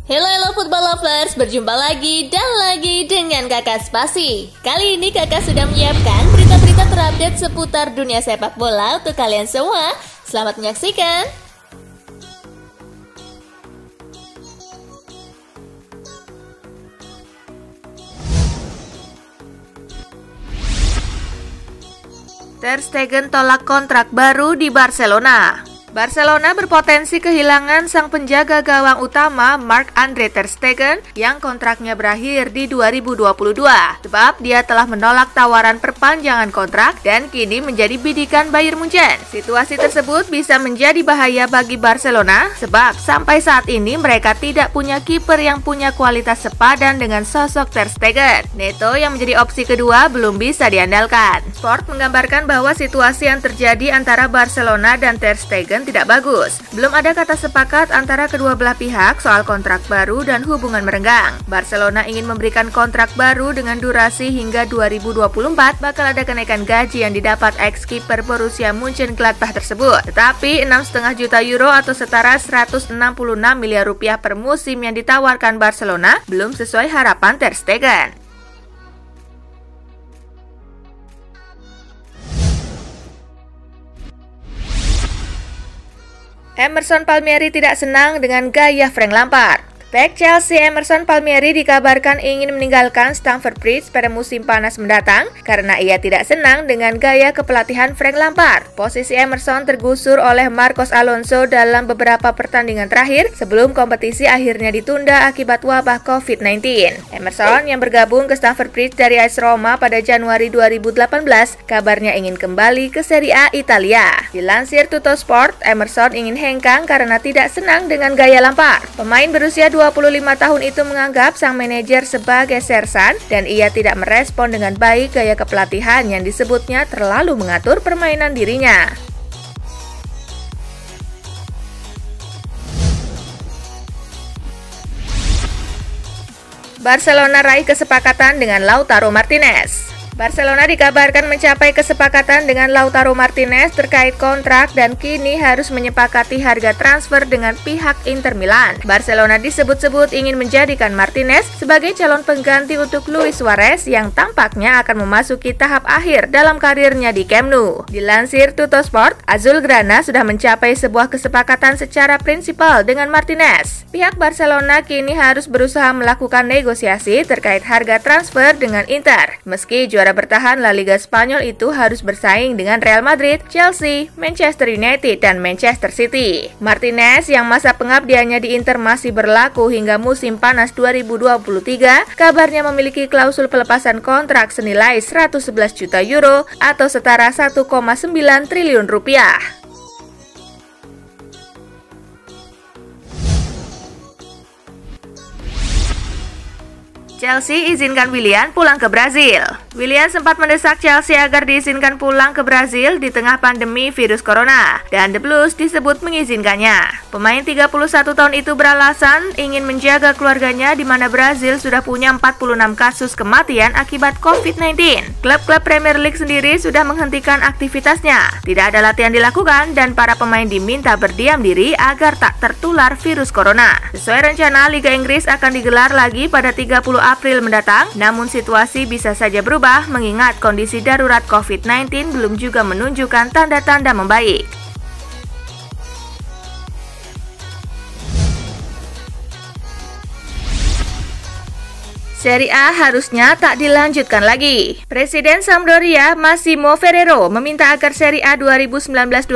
Hello football lovers, berjumpa lagi dan lagi dengan Kakak Spasi. Kali ini Kakak sudah menyiapkan berita-berita terupdate seputar dunia sepak bola untuk kalian semua. Selamat menyaksikan. Ter Stegen tolak kontrak baru di Barcelona. Barcelona berpotensi kehilangan sang penjaga gawang utama Marc-Andre Ter Stegen yang kontraknya berakhir di 2022 sebab dia telah menolak tawaran perpanjangan kontrak dan kini menjadi bidikan Bayern Munchen. Situasi tersebut bisa menjadi bahaya bagi Barcelona sebab sampai saat ini mereka tidak punya kiper yang punya kualitas sepadan dengan sosok Ter Stegen. Neto yang menjadi opsi kedua belum bisa diandalkan. Sport menggambarkan bahwa situasi yang terjadi antara Barcelona dan Ter Stegen tidak bagus. Belum ada kata sepakat antara kedua belah pihak soal kontrak baru dan hubungan merenggang. Barcelona ingin memberikan kontrak baru dengan durasi hingga 2024. Bakal ada kenaikan gaji yang didapat ex-kiper Borussia Mönchengladbach tersebut. Tetapi 6,5 juta euro atau setara 166 miliar rupiah per musim yang ditawarkan Barcelona belum sesuai harapan Ter Stegen. Emerson Palmieri tidak senang dengan gaya Frank Lampard. Bek Chelsea Emerson Palmieri dikabarkan ingin meninggalkan Stamford Bridge pada musim panas mendatang karena ia tidak senang dengan gaya kepelatihan Frank Lampard. Posisi Emerson tergusur oleh Marcos Alonso dalam beberapa pertandingan terakhir sebelum kompetisi akhirnya ditunda akibat wabah COVID-19. Emerson yang bergabung ke Stamford Bridge dari AS Roma pada Januari 2018 kabarnya ingin kembali ke Serie A Italia. Dilansir Tuttosport, Emerson ingin hengkang karena tidak senang dengan gaya Lampard. Pemain berusia 25 tahun itu menganggap sang manajer sebagai sersan dan ia tidak merespon dengan baik gaya kepelatihan yang disebutnya terlalu mengatur permainan dirinya. Barcelona raih kesepakatan dengan Lautaro Martinez. Barcelona dikabarkan mencapai kesepakatan dengan Lautaro Martinez terkait kontrak dan kini harus menyepakati harga transfer dengan pihak Inter Milan. Barcelona disebut-sebut ingin menjadikan Martinez sebagai calon pengganti untuk Luis Suarez yang tampaknya akan memasuki tahap akhir dalam karirnya di Camp Nou. Dilansir Tuttosport, Azulgrana sudah mencapai sebuah kesepakatan secara prinsipal dengan Martinez. Pihak Barcelona kini harus berusaha melakukan negosiasi terkait harga transfer dengan Inter. Meski juara bertahan La Liga Spanyol itu harus bersaing dengan Real Madrid, Chelsea, Manchester United, dan Manchester City. Martinez yang masa pengabdiannya di Inter masih berlaku hingga musim panas 2023, kabarnya memiliki klausul pelepasan kontrak senilai 111 juta euro atau setara 1,9 triliun rupiah. Chelsea izinkan Willian pulang ke Brazil. Willian sempat mendesak Chelsea agar diizinkan pulang ke Brazil di tengah pandemi virus corona, dan The Blues disebut mengizinkannya. Pemain 31 tahun itu beralasan ingin menjaga keluarganya di mana Brazil sudah punya 46 kasus kematian akibat COVID-19. Klub-klub Premier League sendiri sudah menghentikan aktivitasnya. Tidak ada latihan dilakukan dan para pemain diminta berdiam diri agar tak tertular virus corona. Sesuai rencana, Liga Inggris akan digelar lagi pada 30 April mendatang, namun situasi bisa saja berubah mengingat kondisi darurat COVID-19 belum juga menunjukkan tanda-tanda membaik. Serie A harusnya tak dilanjutkan lagi. Presiden Sampdoria Massimo Ferrero meminta agar Serie A 2019-2020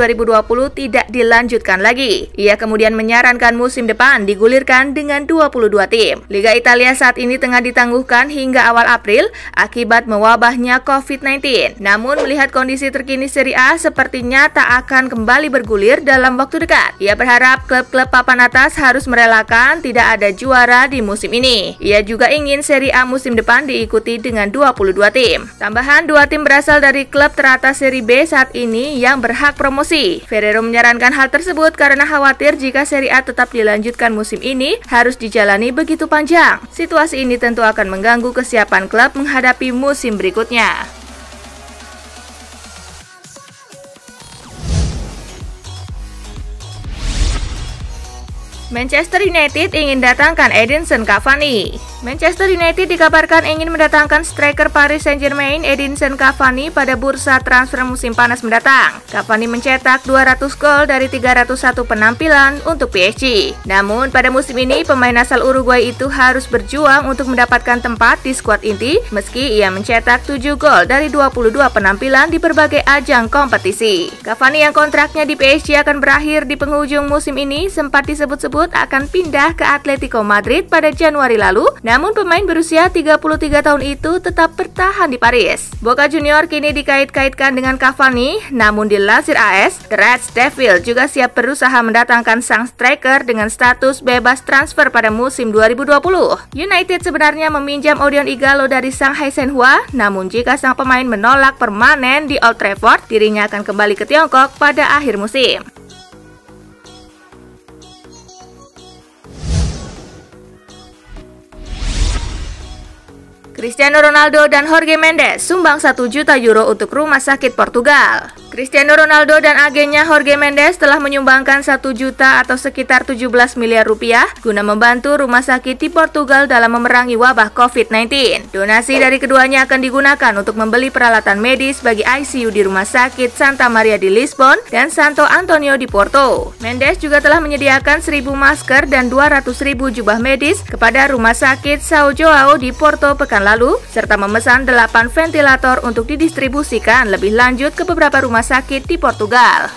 tidak dilanjutkan lagi. Ia kemudian menyarankan musim depan digulirkan dengan 22 tim. Liga Italia saat ini tengah ditangguhkan hingga awal April akibat mewabahnya COVID-19. Namun melihat kondisi terkini Serie A sepertinya tak akan kembali bergulir dalam waktu dekat. Ia berharap klub-klub papan atas harus merelakan tidak ada juara di musim ini. Ia juga ingin Serie A musim depan diikuti dengan 22 tim. Tambahan 2 tim berasal dari klub teratas Serie B saat ini yang berhak promosi. Ferrero menyarankan hal tersebut karena khawatir jika Serie A tetap dilanjutkan musim ini harus dijalani begitu panjang. Situasi ini tentu akan mengganggu kesiapan klub menghadapi musim berikutnya. Manchester United ingin datangkan Edinson Cavani. Manchester United dikabarkan ingin mendatangkan striker Paris Saint-Germain Edinson Cavani pada bursa transfer musim panas mendatang. Cavani mencetak 200 gol dari 301 penampilan untuk PSG. Namun pada musim ini pemain asal Uruguay itu harus berjuang untuk mendapatkan tempat di skuad inti meski ia mencetak 7 gol dari 22 penampilan di berbagai ajang kompetisi. Cavani yang kontraknya di PSG akan berakhir di penghujung musim ini sempat disebut-sebut akan pindah ke Atletico Madrid pada Januari lalu, namun pemain berusia 33 tahun itu tetap bertahan di Paris. Boca Junior kini dikait-kaitkan dengan Cavani, namun dilansir AS, The Red Devils juga siap berusaha mendatangkan sang striker dengan status bebas transfer pada musim 2020. United sebenarnya meminjam Odion Ighalo dari Shanghai Shenhua, namun jika sang pemain menolak permanen di Old Trafford, dirinya akan kembali ke Tiongkok pada akhir musim. Cristiano Ronaldo dan Jorge Mendes sumbang 1 juta euro untuk rumah sakit Portugal. Cristiano Ronaldo dan agennya Jorge Mendes telah menyumbangkan 1 juta atau sekitar 17 miliar rupiah guna membantu rumah sakit di Portugal dalam memerangi wabah COVID-19. Donasi dari keduanya akan digunakan untuk membeli peralatan medis bagi ICU di rumah sakit Santa Maria di Lisbon dan Santo Antonio di Porto. Mendes juga telah menyediakan 1.000 masker dan 200.000 jubah medis kepada rumah sakit São João di Porto pekan lalu, serta memesan 8 ventilator untuk didistribusikan lebih lanjut ke beberapa rumah sakit di Portugal.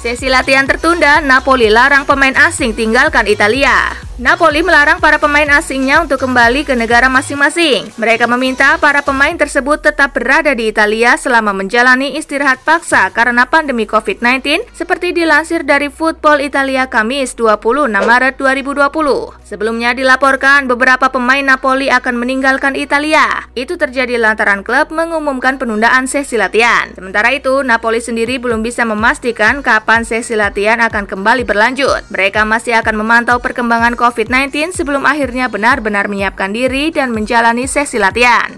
Sesi latihan tertunda, Napoli larang pemain asing tinggalkan Italia. Napoli melarang para pemain asingnya untuk kembali ke negara masing-masing. Mereka meminta para pemain tersebut tetap berada di Italia selama menjalani istirahat paksa karena pandemi COVID-19, seperti dilansir dari Football Italia Kamis 26 Maret 2020. Sebelumnya dilaporkan beberapa pemain Napoli akan meninggalkan Italia. Itu terjadi lantaran klub mengumumkan penundaan sesi latihan. Sementara itu, Napoli sendiri belum bisa memastikan kapan sesi latihan akan kembali berlanjut. Mereka masih akan memantau perkembangan COVID-19 sebelum akhirnya benar-benar menyiapkan diri dan menjalani sesi latihan.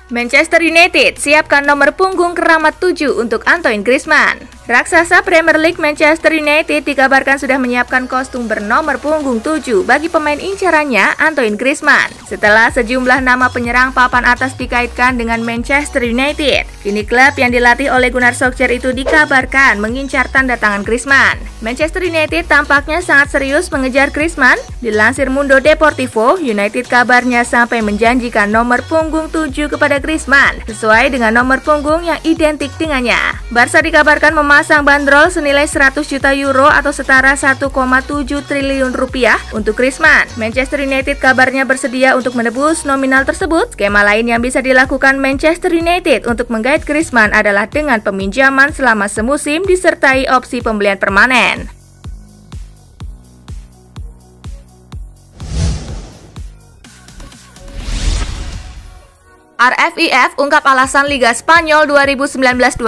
Manchester United siapkan nomor punggung keramat 7 untuk Antoine Griezmann. Raksasa Premier League Manchester United dikabarkan sudah menyiapkan kostum bernomor punggung 7 bagi pemain incarannya Antoine Griezmann. Setelah sejumlah nama penyerang papan atas dikaitkan dengan Manchester United, kini klub yang dilatih oleh Gunnar Solskjaer itu dikabarkan mengincar tanda tangan Griezmann. Manchester United tampaknya sangat serius mengejar Griezmann. Dilansir Mundo Deportivo, United kabarnya sampai menjanjikan nomor punggung 7 kepada Griezmann sesuai dengan nomor punggung yang identik dengannya. Barca dikabarkan memasang bandrol senilai 100 juta euro atau setara 1,7 triliun rupiah untuk Griezmann. Manchester United kabarnya bersedia untuk menebus nominal tersebut. Skema lain yang bisa dilakukan Manchester United untuk menggait Griezmann adalah dengan peminjaman selama semusim disertai opsi pembelian permanen. RFIF ungkap alasan Liga Spanyol 2019-2020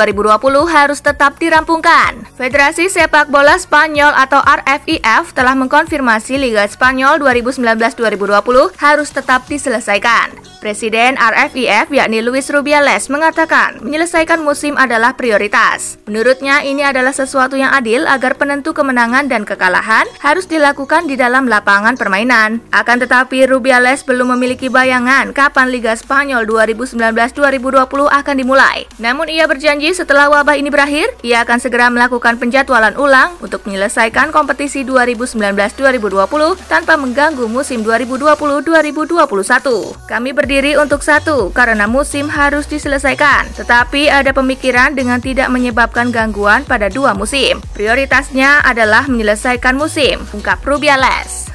harus tetap dirampungkan. Federasi Sepak Bola Spanyol atau RFIF telah mengkonfirmasi Liga Spanyol 2019-2020 harus tetap diselesaikan. Presiden RFIF yakni Luis Rubiales mengatakan menyelesaikan musim adalah prioritas. Menurutnya ini adalah sesuatu yang adil agar penentu kemenangan dan kekalahan harus dilakukan di dalam lapangan permainan. Akan tetapi Rubiales belum memiliki bayangan kapan Liga Spanyol 2019-2020 akan dimulai. Namun ia berjanji setelah wabah ini berakhir, ia akan segera melakukan penjadwalan ulang untuk menyelesaikan kompetisi 2019-2020 tanpa mengganggu musim 2020-2021. Kami berdiri untuk satu karena musim harus diselesaikan, tetapi ada pemikiran dengan tidak menyebabkan gangguan pada dua musim. Prioritasnya adalah menyelesaikan musim, ungkap Rubiales.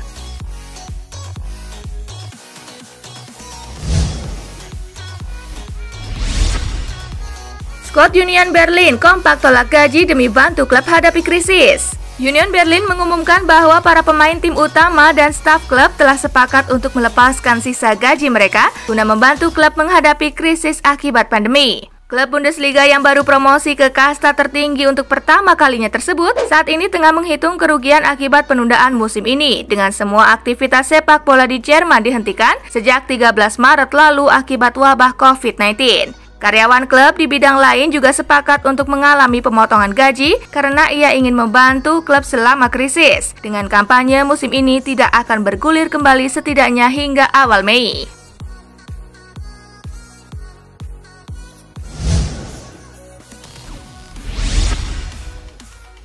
Squad Union Berlin kompak tolak gaji demi bantu klub hadapi krisis. Union Berlin mengumumkan bahwa para pemain tim utama dan staf klub telah sepakat untuk melepaskan sisa gaji mereka guna membantu klub menghadapi krisis akibat pandemi. Klub Bundesliga yang baru promosi ke kasta tertinggi untuk pertama kalinya tersebut saat ini tengah menghitung kerugian akibat penundaan musim ini dengan semua aktivitas sepak bola di Jerman dihentikan sejak 13 Maret lalu akibat wabah COVID-19. Karyawan klub di bidang lain juga sepakat untuk mengalami pemotongan gaji karena ia ingin membantu klub selama krisis. Dengan kampanye musim ini tidak akan bergulir kembali setidaknya hingga awal Mei.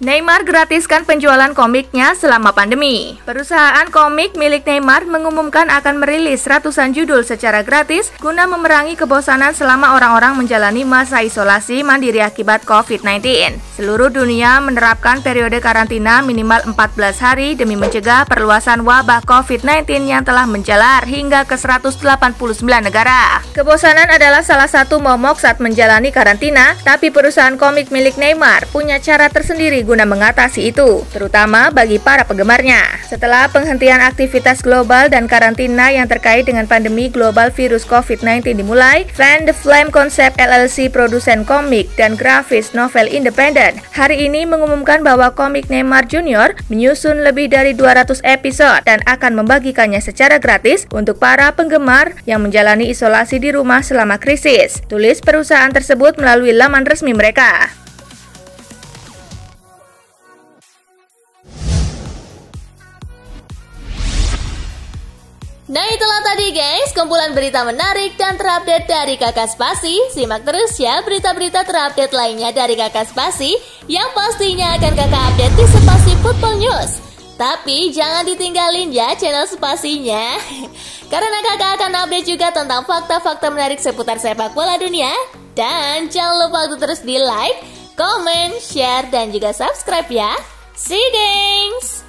Neymar gratiskan penjualan komiknya selama pandemi. Perusahaan komik milik Neymar mengumumkan akan merilis ratusan judul secara gratis guna memerangi kebosanan selama orang-orang menjalani masa isolasi mandiri akibat COVID-19. Seluruh dunia menerapkan periode karantina minimal 14 hari demi mencegah perluasan wabah COVID-19 yang telah menjalar hingga ke 189 negara. Kebosanan adalah salah satu momok saat menjalani karantina, tapi perusahaan komik milik Neymar punya cara tersendiri guna mengatasi itu, terutama bagi para penggemarnya. Setelah penghentian aktivitas global dan karantina yang terkait dengan pandemi global virus COVID-19 dimulai, Fan the Flame Concept LLC, produsen komik dan grafis novel independen, hari ini mengumumkan bahwa komik Neymar Junior menyusun lebih dari 200 episode dan akan membagikannya secara gratis untuk para penggemar yang menjalani isolasi di rumah selama krisis, tulis perusahaan tersebut melalui laman resmi mereka. Nah itulah tadi guys, kumpulan berita menarik dan terupdate dari Kakak Spasi. Simak terus ya berita-berita terupdate lainnya dari Kakak Spasi yang pastinya akan Kakak update di Spasi Football News. Tapi jangan ditinggalin ya channel Spasinya, karena Kakak akan update juga tentang fakta-fakta menarik seputar sepak bola dunia. Dan jangan lupa untuk terus di like, comment, share, dan juga subscribe ya. See you guys!